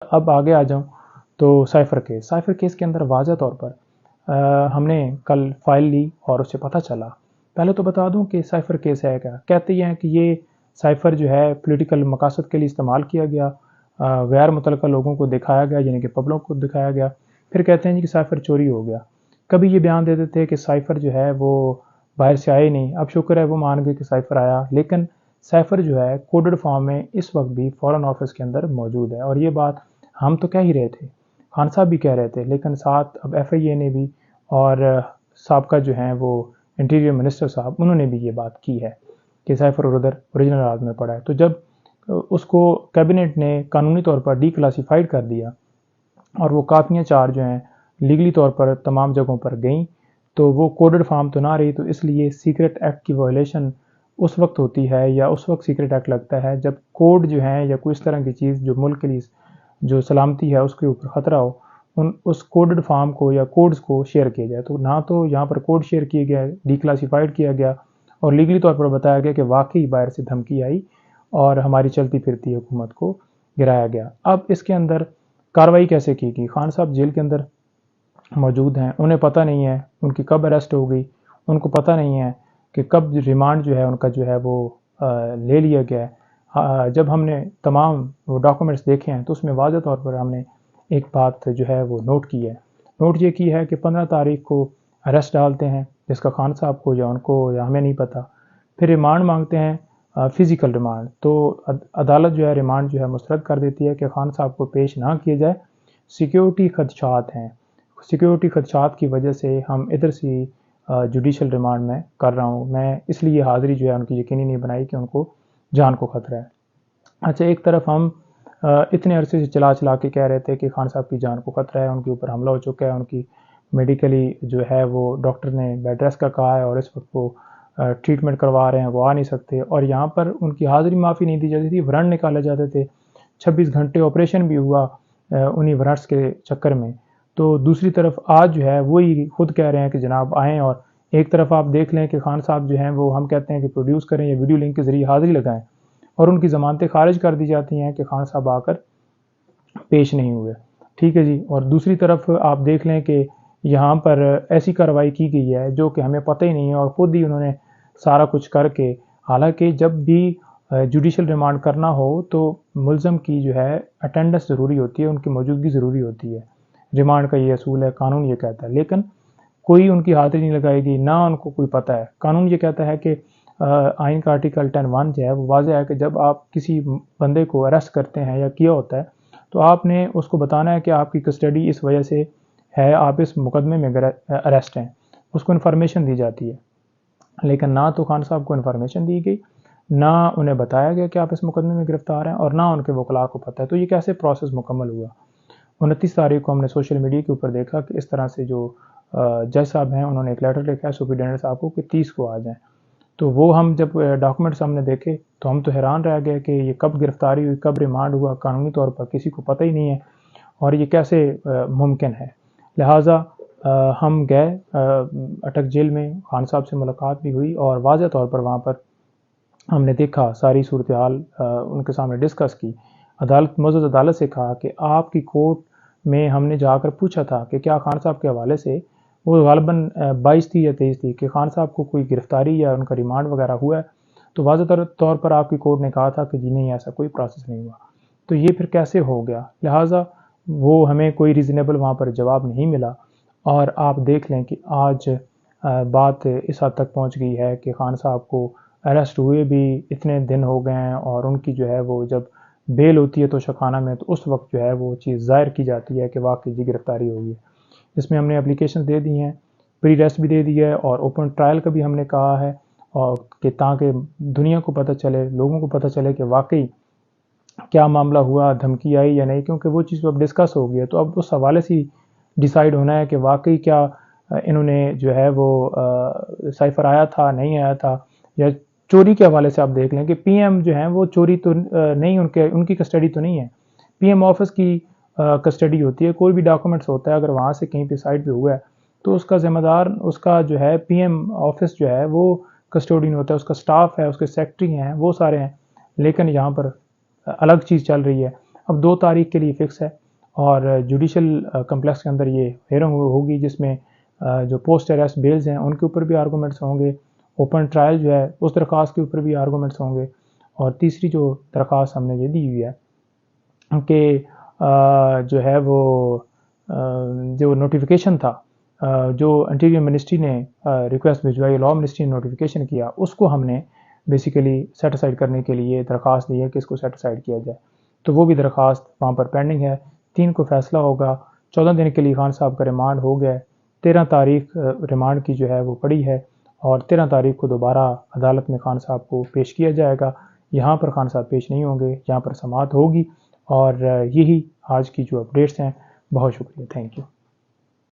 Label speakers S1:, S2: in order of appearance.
S1: اب آگے آ جاؤں تو سائفر کیس کے اندر واضح طور پر ہم نے کل فائل لی اور اس سے پتہ چلا. پہلے تو بتا دوں کہ سائفر کیس ہے کیا. کہتے ہیں کہ یہ سائفر جو ہے پولیٹیکل مقاصد کے لیے استعمال کیا گیا، غیر متعلقہ لوگوں کو دکھایا گیا، یعنی کہ پبلک کو دکھایا گیا. پھر کہتے ہیں کہ سائفر چوری ہو گیا. کبھی یہ بیان دیتے تھے کہ سائفر جو ہے وہ باہر سے آئے نہیں. اب شکر ہے وہ مان گئے کہ سائفر آیا، لیکن سائفر جو ہے کوڈڈ فارم میں اس وقت بھی فارن آفس کے اندر موجود ہے. اور یہ بات ہم تو کہہ ہی رہے تھے، خان صاحب بھی کہہ رہے تھے، لیکن ساتھ اب ایف آئی اے نے بھی اور سابقہ جو ہیں وہ انٹیریئر منسٹر صاحب، انہوں نے بھی یہ بات کی ہے کہ سائفر اور ادھر اوریجنل راز میں پڑا ہے. تو جب اس کو کیبنٹ نے قانونی طور پر ڈی کلاسیفائڈ کر دیا اور وہ کاپیاں 4 جو ہیں لیگلی طور پر تمام جگہوں پر گئیں، تو وہ کوڈڈ فارم تو نہ رہی. تو اس لیے سیکرٹ ایکٹ کی وائلیشن اس وقت ہوتی ہے یا اس وقت سیکرٹ ایکٹ لگتا ہے جب کوڈ جو ہیں یا کوئی اس طرح کی چیز جو ملک کے لیے جو سلامتی ہے اس کے اوپر خطرہ ہو، اس کوڈڈ فارم کو یا کوڈز کو شیئر کیا جائے. تو نہ تو یہاں پر کوڈ شیئر کیا گیا، ڈی کلاسیفائڈ کیا گیا اور لیگلی طور پر بتایا گیا کہ واقعی باہر سے دھمکی آئی اور ہماری چلتی پھرتی حکومت کو گرایا گیا. اب اس کے اندر کارروائی کیسے کی گئی؟ خان صاحب جیل کے اندر موجود ہیں، انہیں پتہ نہیں ہے ان کی کب اریسٹ ہو گئی، ان کو پتہ نہیں ہے کہ کب ریمانڈ جو ہے ان کا جو ہے وہ لے لیا گیا ہے. جب ہم نے تمام وہ ڈاکومنٹس دیکھے ہیں تو اس میں واضح طور پر ہم نے ایک بات جو ہے وہ نوٹ کی ہے. نوٹ یہ کی ہے کہ 15 تاریخ کو اریسٹ ڈالتے ہیں جس کا خان صاحب کو یا ان کو یا ہمیں نہیں پتہ. پھر ریمانڈ مانگتے ہیں، فزیکل ریمانڈ. تو عدالت جو ہے ریمانڈ جو ہے مسترد کر دیتی ہے کہ خان صاحب کو پیش نہ کیے جائے، سیکیورٹی خدشات ہیں، سیکیورٹی خدشات کی وجہ سے ہم ادھر سے جوڈیشل ریمانڈ میں کر رہا ہوں. میں اس لیے حاضری جو ہے ان کی یقینی نہیں بنائی کہ ان کو جان کو خطرہ ہے. اچھا، ایک طرف ہم اتنے عرصے سے چلا کے کہہ رہے تھے کہ خان صاحب کی جان کو خطرہ ہے، ان کے اوپر حملہ ہو چکا ہے، ان کی میڈیکلی جو ہے وہ ڈاکٹر نے بیڈ ریسٹ کا کہا ہے اور اس وقت وہ ٹریٹمنٹ کروا رہے ہیں، وہ آ نہیں سکتے. اور یہاں پر ان کی حاضری معافی نہیں دی جاتی تھی، وارنٹ نکالے جاتے تھے. 26 گھنٹے آپریشن بھی ہوا انہی وارنٹس کے چکر میں. تو دوسری طرف آج جو ہے وہی خود کہہ رہے ہیں کہ جناب آئیں. اور ایک طرف آپ دیکھ لیں کہ خان صاحب جو ہیں وہ ہم کہتے ہیں کہ پروڈیوس کریں یا ویڈیو لنک کے ذریعے حاضری لگائیں اور ان کی ضمانتیں خارج کر دی جاتی ہیں کہ خان صاحب آ کر پیش نہیں ہوئے. ٹھیک ہے جی. اور دوسری طرف آپ دیکھ لیں کہ یہاں پر ایسی کارروائی کی گئی ہے جو کہ ہمیں پتہ ہی نہیں ہے اور خود ہی انہوں نے سارا کچھ کر کے، حالانکہ جب بھی جوڈیشل ریمانڈ کرنا ہو تو ملزم کی جو ہے اٹینڈنس ضروری ہوتی ہے، ان کی موجودگی ضروری ہوتی ہے. ریمانڈ کا یہ اصول ہے، قانون یہ کہتا ہے، لیکن کوئی ان کی حاضری نہیں لگائے گی، نہ ان کو کوئی پتہ ہے. قانون یہ کہتا ہے کہ آئین کا آرٹیکل 10(1) جو ہے وہ واضح ہے کہ جب آپ کسی بندے کو اریسٹ کرتے ہیں یا کیا ہوتا ہے تو آپ نے اس کو بتانا ہے کہ آپ کی کسٹڈی اس وجہ سے ہے، آپ اس مقدمے میں اریسٹ ہیں، اس کو انفارمیشن دی جاتی ہے. لیکن نہ تو خان صاحب کو انفارمیشن دی گئی، نہ انہیں بتایا گیا کہ آپ اس مقدمے میں گرفتار ہیں، اور نہ ان کے وکلاء کو پتہ ہے. تو یہ کیسے پروسیس مکمل ہوا؟ 29 تاریخ کو ہم نے سوشل میڈیا کے اوپر دیکھا کہ اس طرح سے جو جج صاحب ہیں انہوں نے ایک لیٹر لکھا ہے سپرنٹینڈنٹ صاحب کو کہ 30 کو آ جائیں. تو وہ ہم جب ڈاکومنٹس ہم نے دیکھے تو ہم تو حیران رہ گئے کہ یہ کب گرفتاری ہوئی، کب ریمانڈ ہوا، قانونی طور پر کسی کو پتہ ہی نہیں ہے اور یہ کیسے ممکن ہے. لہٰذا ہم گئے اٹک جیل میں، خان صاحب سے ملاقات بھی ہوئی اور واضح طور پر وہاں پر ہم نے دیکھا، ساری صورتحال ان کے سامنے ڈسکس کی. معزز عدالت سے کہا کہ آپ کی کورٹ میں ہم نے جا کر پوچھا تھا کہ کیا خان صاحب کے حوالے سے، وہ غالباً 22 تھی یا 23 تھی، کہ خان صاحب کو کوئی گرفتاری یا ان کا ریمانڈ وغیرہ ہوا ہے؟ تو واضح طور پر آپ کی کورٹ نے کہا تھا کہ جی نہیں، ایسا کوئی پروسیس نہیں ہوا. تو یہ پھر کیسے ہو گیا؟ لہٰذا وہ ہمیں کوئی ریزنیبل وہاں پر جواب نہیں ملا. اور آپ دیکھ لیں کہ آج بات اس حد تک پہنچ گئی ہے کہ خان صاحب کو اریسٹ ہوئے بھی اتنے دن ہو گئے ہیں اور ان کی جو ہے وہ جب بیل ہوتی ہے تو شخانہ میں، تو اس وقت جو ہے وہ چیز ظاہر کی جاتی ہے کہ واقعی جی گرفتاری ہوگی. اس میں ہم نے اپلیکیشن دے دی ہیں، پری ریسٹ بھی دے دی ہے اور اوپن ٹرائل کا بھی ہم نے کہا ہے، اور کہ تاکہ دنیا کو پتہ چلے، لوگوں کو پتہ چلے کہ واقعی کیا معاملہ ہوا، دھمکی آئی یا نہیں. کیونکہ وہ چیز اب ڈسکس ہو گئی ہے تو اب اس حوالے سے ڈیسائیڈ ہونا ہے کہ واقعی کیا انہوں نے جو ہے وہ سائفر آیا تھا، نہیں آیا تھا. یا چوری کے حوالے سے آپ دیکھ لیں کہ پی ایم جو ہیں وہ چوری تو نہیں، ان کی کسٹڈی تو نہیں ہے، پی ایم آفس کی کسٹڈی ہوتی ہے. کوئی بھی ڈاکومنٹس ہوتا ہے اگر وہاں سے کہیں پہ سائٹ پہ ہوا ہے تو اس کا ذمہ دار اس کا جو ہے پی ایم آفس جو ہے وہ کسٹوڈین ہوتا ہے، اس کا سٹاف ہے، اس کے سیکٹری ہیں، وہ سارے ہیں. لیکن یہاں پر الگ چیز چل رہی ہے. اب 2 تاریخ کے لیے فکس ہے اور جوڈیشل کمپلیکس کے اندر یہ ہیئرنگ ہوگی، جس میں جو پوسٹ اریسٹ بیلز ہیں ان کے اوپر بھی آرگومنٹس ہوں گے، اوپن ٹرائل جو ہے اس درخواست کے اوپر بھی آرگومنٹس ہوں گے، اور تیسری جو درخواست ہم نے یہ دی ہوئی ہے کہ جو ہے وہ جو نوٹیفیکیشن تھا جو انٹیریئر منسٹری نے ریکویسٹ بھجوائی، لاء منسٹری نے نوٹیفیکیشن کیا، اس کو ہم نے بیسیکلی سیٹ اسائڈ کرنے کے لیے درخواست دی ہے کہ اس کو سیٹ اسائڈ کیا جائے، تو وہ بھی درخواست وہاں پر پینڈنگ ہے۔ 3 کو فیصلہ ہوگا، 14 دن کے لیے خان صاحب کا ریمانڈ ہو گیا ہے، 13 تاریخ ریمانڈ کی جو ہے وہ پڑی ہے، اور 13 تاریخ کو دوبارہ عدالت میں خان صاحب کو پیش کیا جائے گا۔ یہاں پر خان صاحب پیش نہیں ہوں گے، یہاں پر سماعت ہوگی، اور یہی آج کی جو اپڈیٹس ہیں۔ بہت شکریہ، تھینک یو۔